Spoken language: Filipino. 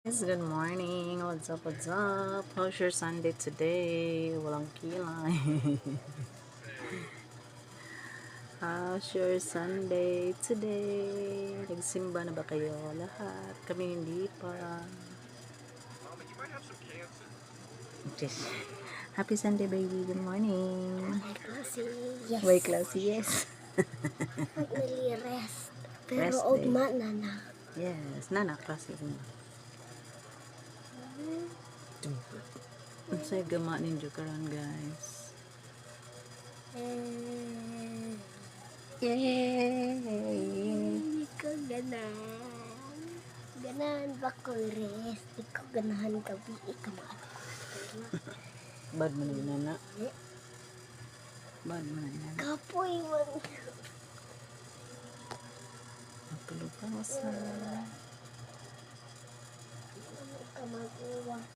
Guys, good morning. What's up? What's up? How's your Sunday today? Walang kilay. How's your Sunday today? Nagsimba na ba kayo lahat? Kami hindi pa. Just, happy Sunday, baby. Good morning. May klase, yes. Way classy, yes. Finally rest. Pero Rest old day. man na na. Yes, nana klase mo. Ang sa'yo gama ninyo karon, guys. Yay! Ikaw ganan. Ganan ba ko rest? Ikaw ganahan gabi. Ikaw maano ko. Bad mo na yun, nana. Bad mo na yun, nana. Kapoy man. Matulog ka sa... Ano ka magawa?